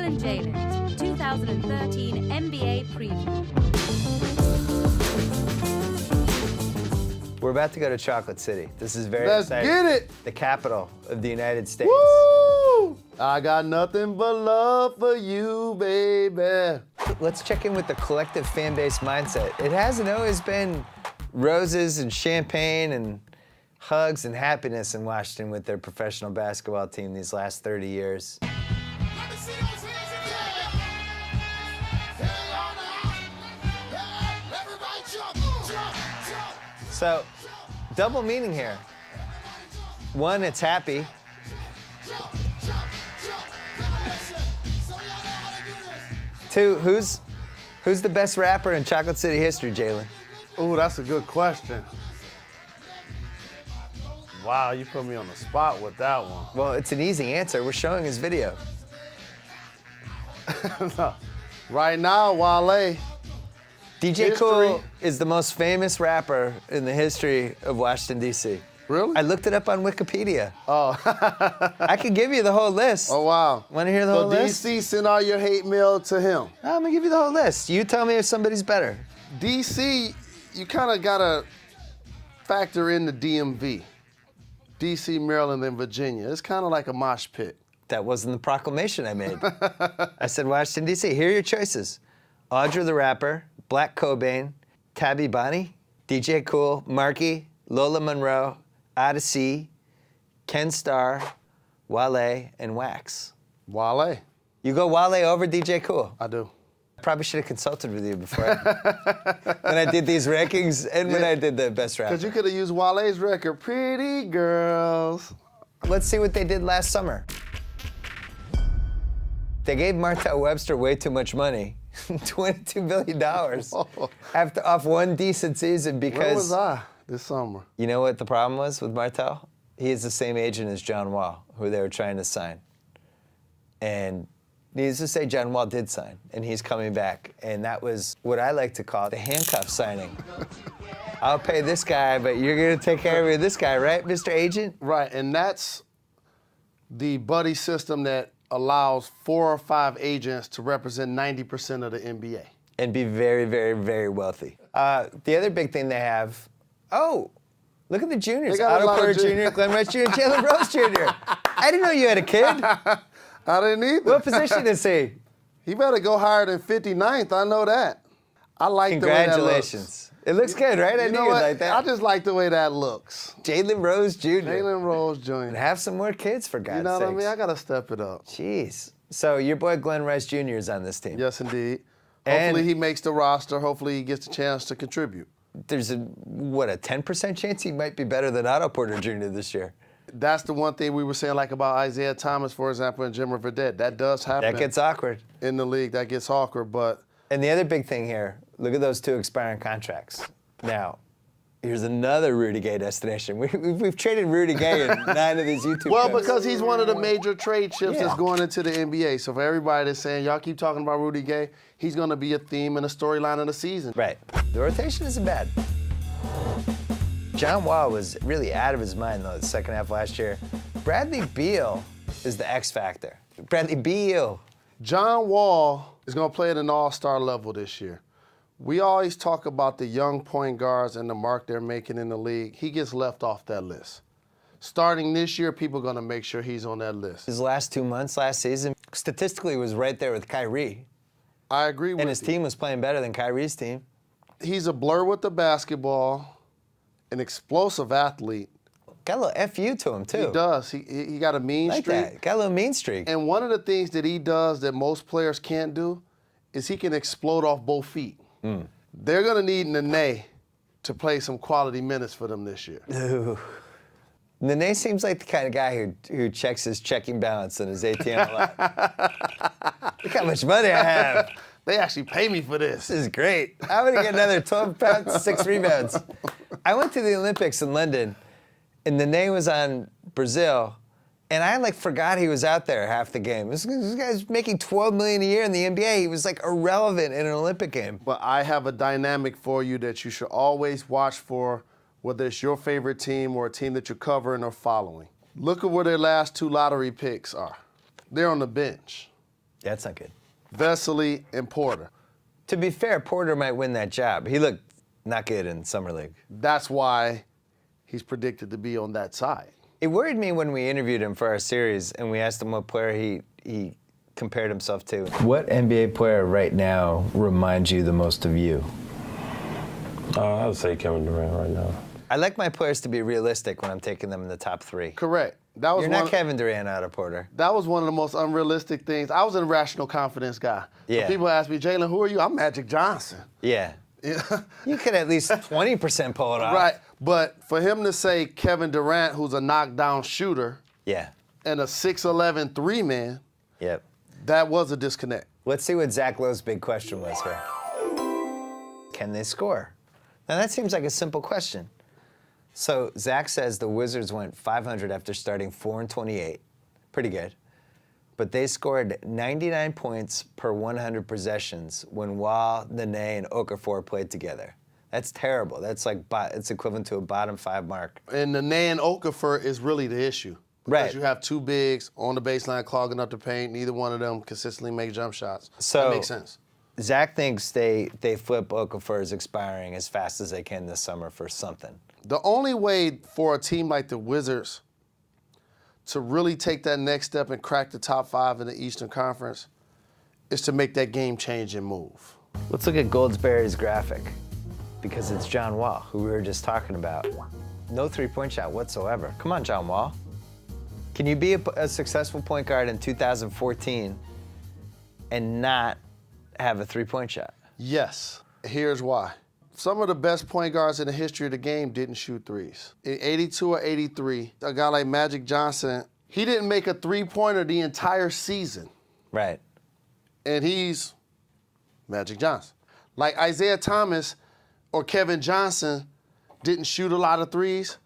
and Jalen 2013 NBA Preview. We're about to go to Chocolate City. This is very exciting. Let's get it! The capital of the United States. Woo! I got nothing but love for you, baby. Let's check in with the collective fan base mindset. It hasn't always been roses and champagne and hugs and happiness in Washington with their professional basketball team these last 30 years. So, double meaning here. One, it's happy. Two, who's the best rapper in Chocolate City history, Jalen? Ooh, that's a good question. Wow, you put me on the spot with that one. Well, it's an easy answer. We're showing his video. Right now, Wale. DJ Kool is the most famous rapper in the history of Washington, D.C. Really? I looked it up on Wikipedia. Oh. I could give you the whole list. Oh, wow. Want to hear the whole list? So DC, send all your hate mail to him. I'm going to give you the whole list. You tell me if somebody's better. DC, you kind of got to factor in the DMV. DC, Maryland, and Virginia. It's kind of like a mosh pit. That wasn't the proclamation I made. I said Washington, D.C. Here are your choices. Audra the Rapper, Black Cobain, Tabby Bonnie, DJ Kool, Marky, Lola Monroe, Odyssey, Ken Starr, Wale, and Wax. Wale. You go Wale over DJ Kool? I do. I probably should have consulted with you before when I did these rankings and when I did the best rapper. Because you could have used Wale's record, Pretty Girls. Let's see what they did last summer. They gave Martell Webster way too much money. $22 billion off one decent season because... Where was I this summer? You know what the problem was with Martell? He is the same agent as John Wall, who they were trying to sign. And needless to say, John Wall did sign, and he's coming back. And that was what I like to call the handcuff signing. I'll pay this guy, but you're going to take care of this guy, right, Mr. Agent? Right, and that's the buddy system that allows 4 or 5 agents to represent 90% of the NBA. And be very, very, very wealthy. The other big thing they have, look at the juniors. Otto Porter Jr., Glenn Rice Jr., Jalen Rose Jr. I didn't know you had a kid. I didn't either. What position is he? He better go higher than 59th, I know that. I like the way that looks. Congratulations. It looks good, right? I knew you'd like that. I just like the way that looks. Jalen Rose Jr. Jalen Rose Jr. And have some more kids, for God's sake. You know what I mean? I got to step it up. Jeez. So your boy Glenn Rice Jr. is on this team. Yes, indeed. Hopefully he makes the roster. Hopefully he gets a chance to contribute. There's a 10% chance he might be better than Otto Porter Jr. this year. That's the one thing we were saying, like about Isaiah Thomas, for example, and Jimmer Fredette. That does happen. That gets awkward. In the league, that gets awkward, but... And the other big thing here, look at those 2 expiring contracts. Now, here's another Rudy Gay destination. We've traded Rudy Gay in 9 of these YouTube Well, clips. because he's one of the major trade chips that's going into the NBA. So for everybody that's saying, y'all keep talking about Rudy Gay, he's going to be a theme and a storyline of the season. Right. The rotation isn't bad. John Wall was really out of his mind, though, the second half last year. Bradley Beal is the X factor. Bradley Beal. John Wall is going to play at an all-star level this year. We always talk about the young point guards and the mark they're making in the league. He gets left off that list. Starting this year, people are going to make sure he's on that list. His last 2 months last season, statistically, was right there with Kyrie. I agree with you. And his team was playing better than Kyrie's team. He's a blur with the basketball, an explosive athlete. Got a little FU to him, too. He does. He got a mean streak. That. Got a little mean streak. And one of the things that he does that most players can't do is he can explode off both feet. They're going to need Nene to play some quality minutes for them this year. Ooh. Nene seems like the kind of guy who checks his checking balance and his ATM a lot. Look how much money I have. They actually pay me for this. This is great. I'm going to get another 12 pounds, 6 rebounds. I went to the Olympics in London, and Nene was on Brazil, and I forgot he was out there half the game. This guy's making $12 million a year in the NBA. He was irrelevant in an Olympic game. But I have a dynamic for you that you should always watch for, whether it's your favorite team or a team that you're covering or following. Look at where their last 2 lottery picks are. They're on the bench. Yeah, that's not good. Vesely and Porter. To be fair, Porter might win that job. He looked not good in Summer League. That's why he's predicted to be on that side. It worried me when we interviewed him for our series and we asked him what player he compared himself to. What NBA player right now reminds you the most of you? I would say Kevin Durant right now. I like my players to be realistic when I'm taking them in the top 3. Correct. That was You're not Kevin Durant, Otto Porter. That was one of the most unrealistic things. I was an irrational confidence guy. Yeah. So people ask me, Jalen, who are you? I'm Magic Johnson. Yeah. Yeah. You could at least 20% pull it off. Right. But for him to say Kevin Durant, who's a knockdown shooter, Yeah. and a 6'11" 3-man, Yep. that was a disconnect. Let's see what Zach Lowe's big question was here. Can they score? Now that seems like a simple question. So Zach says the Wizards went 500 after starting 4-28. Pretty good. But they scored 99 points per 100 possessions when Wall, Nene, and Okafor played together. That's terrible. That's like it's equivalent to a bottom 5 mark. And the Nene Okafor is really the issue. Right. Because you have 2 bigs on the baseline clogging up the paint. Neither one of them consistently make jump shots. So that makes sense. Zach thinks they flip Okafor as expiring as fast as they can this summer for something. The only way for a team like the Wizards to really take that next step and crack the top 5 in the Eastern Conference is to make that game-changing move. Let's look at Goldsberry's graphic, because it's John Wall, who we were just talking about. No three-point shot whatsoever. Come on, John Wall. Can you be a successful point guard in 2014 and not have a three-point shot? Yes. Here's why. Some of the best point guards in the history of the game didn't shoot threes. In 82 or 83, a guy like Magic Johnson, he didn't make a three-pointer the entire season. Right. And he's Magic Johnson. Like Isaiah Thomas or Kevin Johnson didn't shoot a lot of threes,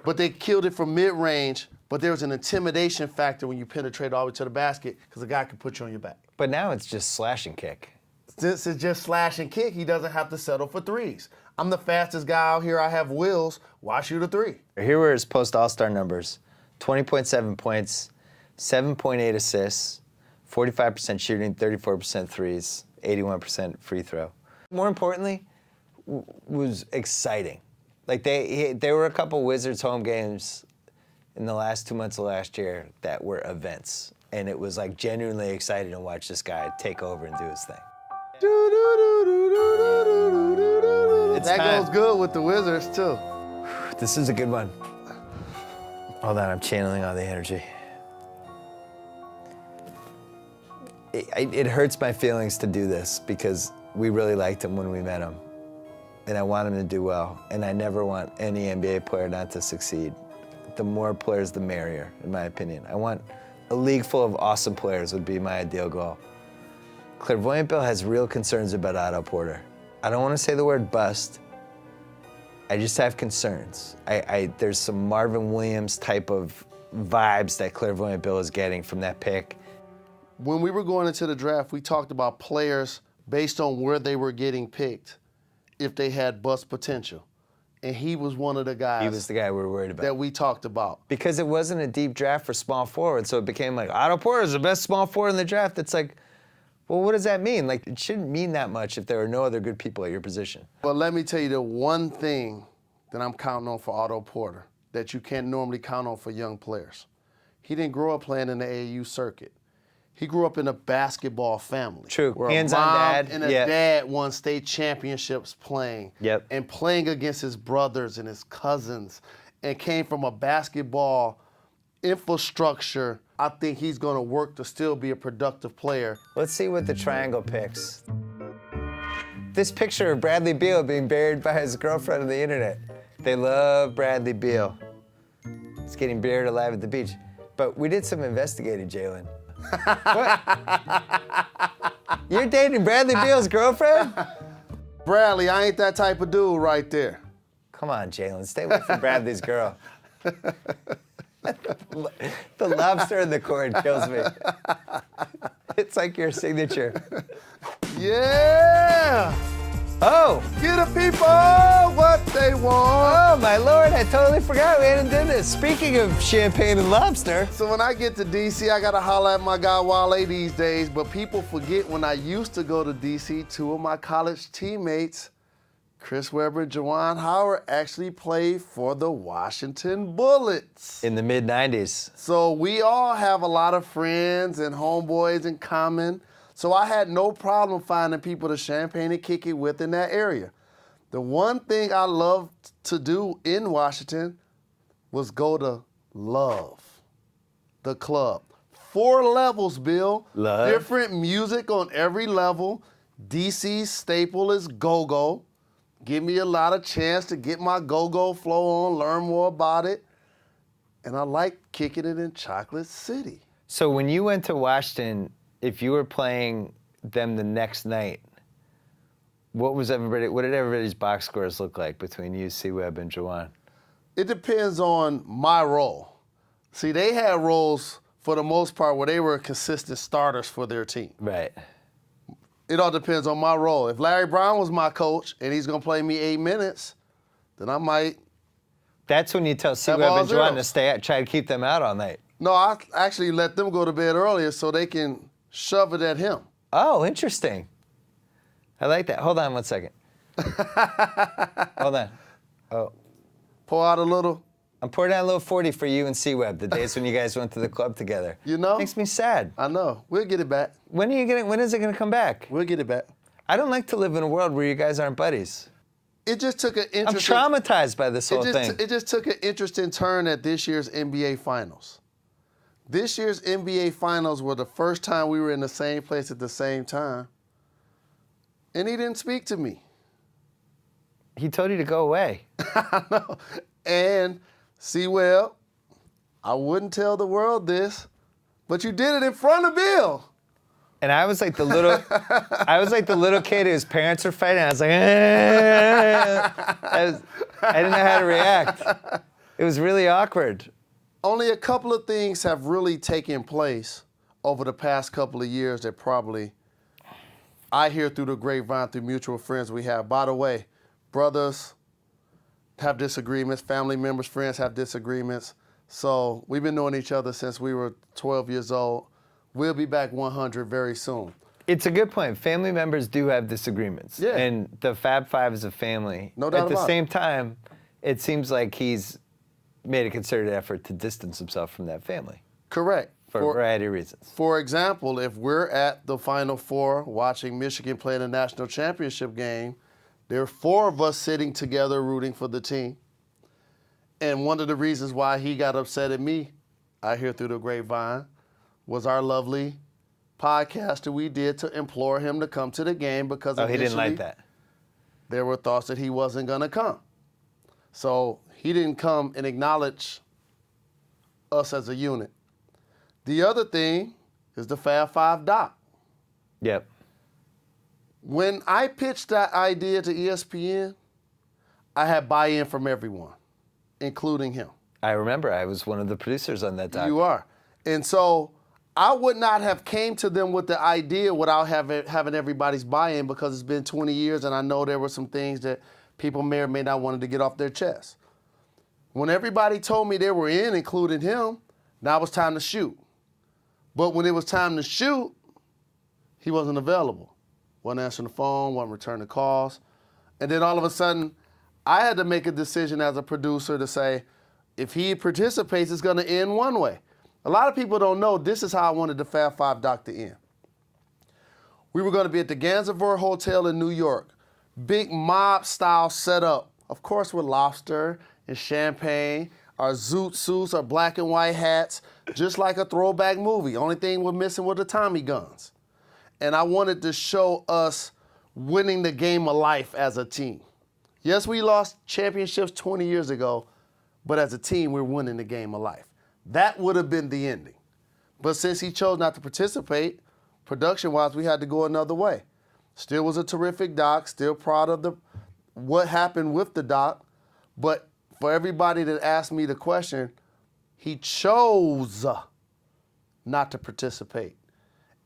but they killed it from mid-range, but there was an intimidation factor when you penetrate all the way to the basket because the guy could put you on your back. But now it's just slash and kick. This is just slash and kick. He doesn't have to settle for threes. I'm the fastest guy out here. I have wheels. Why shoot a 3? Here were his post-All-Star numbers. 20.7 points, 7.8 assists, 45% shooting, 34% threes, 81% free throw. More importantly, was exciting. Like there were a couple Wizards home games in the last 2 months of last year that were events. And it was like genuinely exciting to watch this guy take over and do his thing. That goes good with the Wizards, too. This is a good one. Hold on, I'm channeling all the energy. It hurts my feelings to do this because we really liked him when we met him. And I want him to do well. And I never want any NBA player not to succeed. The more players, the merrier, in my opinion. I want a league full of awesome players would be my ideal goal. Clairvoyant Bill has real concerns about Otto Porter. I don't want to say the word bust. I just have concerns. There's some Marvin Williams type of vibes that Clairvoyant Bill is getting from that pick. When we were going into the draft, we talked about players based on where they were getting picked, if they had bust potential. And he was one of the guys. He was the guy we were worried about. That we talked about. Because it wasn't a deep draft for small forward, so it became like, Otto Porter is the best small forward in the draft. It's like, well, what does that mean? Like, it shouldn't mean that much if there are no other good people at your position. But let me tell you the one thing that I'm counting on for Otto Porter that you can't normally count on for young players. He didn't grow up playing in the AAU circuit. He grew up in a basketball family. True. Where Hands-on a mom dad. and a dad won state championships playing. Yep. And playing against his brothers and his cousins. And came from a basketball infrastructure. I think he's going to work to still be a productive player. Let's see what the triangle picks. This picture of Bradley Beal being buried by his girlfriend on the internet. They love Bradley Beal. He's getting buried alive at the beach. But we did some investigating, Jalen. What? You're dating Bradley Beal's girlfriend? Bradley, I ain't that type of dude right there. Come on, Jalen, stay away from Bradley's girl. The lobster in the cord kills me. It's like your signature. Yeah! Oh! Give the people what they want. Oh, my Lord, I totally forgot we hadn't done this. Speaking of champagne and lobster. So when I get to D.C., I got to holler at my guy Wale these days, but people forget when I used to go to D.C., two of my college teammates, Chris Webber and Juwan Howard, actually played for the Washington Bullets. In the mid-90s. So we all have a lot of friends and homeboys in common. So I had no problem finding people to champagne and kick it with in that area. The one thing I loved to do in Washington was go to Love, the club. 4 levels, Bill. Love. Different music on every level. DC's staple is go-go. Give me a lot of chance to get my go-go flow on, learn more about it. And I like kicking it in Chocolate City. So when you went to Washington, if you were playing them the next night, what did everybody's box scores look like between you, C-Web, and Juwan? It depends on my role. See, they had roles for the most part where they were consistent starters for their team. Right. It all depends on my role. If Larry Brown was my coach and he's going to play me 8 minutes, then I might. That's when you tell C-Web all and Juwan to zeros. stay out, try to keep them out all night. No, I actually let them go to bed earlier so they can shove it at him. Oh, interesting. I like that. Hold on one second. Hold on. Oh, Pour out a little. I'm pouring out a little 40 for you and C-Web, the days when you guys went to the club together. You know? Makes me sad. I know. We'll get it back. When is it gonna come back? We'll get it back. I don't like to live in a world where you guys aren't buddies. It just took an I'm interesting. traumatized by this whole thing. It just took an interesting turn at this year's NBA Finals. This year's NBA Finals were the first time we were in the same place at the same time, and he didn't speak to me. He told you to go away. I know. And see, well, I wouldn't tell the world this, but you did it in front of Beal. And I was like the little kid whose parents were fighting. I was like, I didn't know how to react. It was really awkward. Only a couple of things have really taken place over the past couple of years that probably I hear through the grapevine, through mutual friends we have. By the way, brothers have disagreements, family members, friends have disagreements. So we've been knowing each other since we were 12 years old. We'll be back 100 very soon. It's a good point. Family members do have disagreements. Yeah. And the Fab Five is a family. No doubt At the about it. same time, it seems like he's made a concerted effort to distance himself from that family. Correct. For a variety of reasons. For example, if we're at the Final Four watching Michigan play in a national championship game, there are 4 of us sitting together rooting for the team. And one of the reasons why he got upset at me, I hear through the grapevine, was our lovely podcast that we did to implore him to come to the game because Oh, he didn't like initially that. there were thoughts that he wasn't going to come. So he didn't come and acknowledge us as a unit. The other thing is the Fab Five doc. Yep. When I pitched that idea to ESPN, I had buy-in from everyone, including him. I remember I was one of the producers on that doc. You are. And so I would not have came to them with the idea without having everybody's buy-in because it's been 20 years and I know there were some things that people may or may not wanted to get off their chest. When everybody told me they were in, including him, now it was time to shoot. But when it was time to shoot, he wasn't available. Wasn't answering the phone, wasn't returning calls. And then all of a sudden, I had to make a decision as a producer to say, if he participates, it's going to end one way. A lot of people don't know this is how I wanted the Fab Five doc to end. We were going to be at the Gansevoort Hotel in New York. Big mob-style setup, of course with lobster and champagne. Our zoot suits, our black and white hats, just like a throwback movie. Only thing we're missing were the Tommy guns. And I wanted to show us winning the game of life as a team. Yes, we lost championships 20 years ago, but as a team, we're winning the game of life. That would have been the ending. But since he chose not to participate, production-wise, we had to go another way. Still was a terrific doc, still proud of what happened with the doc, but for everybody that asked me the question, he chose not to participate.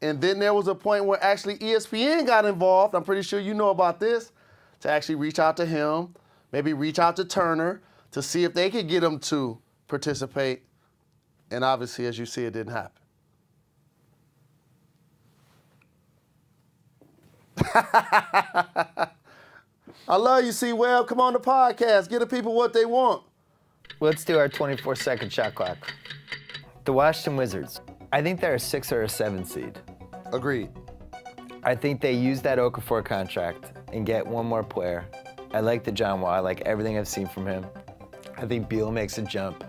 And then there was a point where actually ESPN got involved. I'm pretty sure you know about this. to actually reach out to him, maybe reach out to Turner to see if they could get him to participate. And obviously, as you see, it didn't happen. I love you, C-Web. Come on the podcast. Give the people what they want. Let's do our 24-second shot clock. The Washington Wizards. I think they're a 6 or a 7 seed. Agreed. I think they use that Okafor contract and get one more player. I like the John Wall. I like everything I've seen from him. I think Beal makes a jump.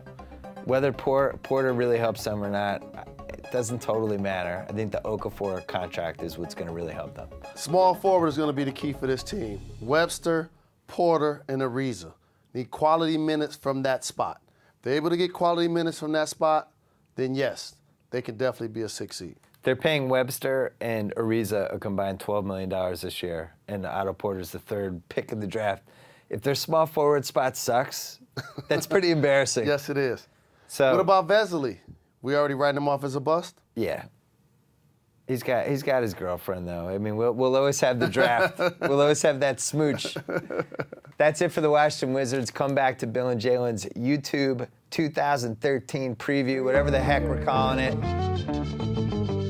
Whether Porter really helps them or not, it doesn't totally matter. I think the Okafor contract is what's going to really help them. Small forward is going to be the key for this team. Webster, Porter, and Ariza need quality minutes from that spot. If they're able to get quality minutes from that spot, then yes, they can definitely be a 6 seed. They're paying Webster and Ariza a combined $12 million this year, and Otto Porter's the 3rd pick of the draft. If their small forward spot sucks, that's pretty embarrassing. Yes, it is. So, what about Vesely? We already writing him off as a bust? Yeah. He's got his girlfriend, though. I mean, we'll always have the draft. We'll always have that smooch. That's it for the Washington Wizards. Come back to Bill and Jalen's YouTube 2013 preview, whatever the heck we're calling it.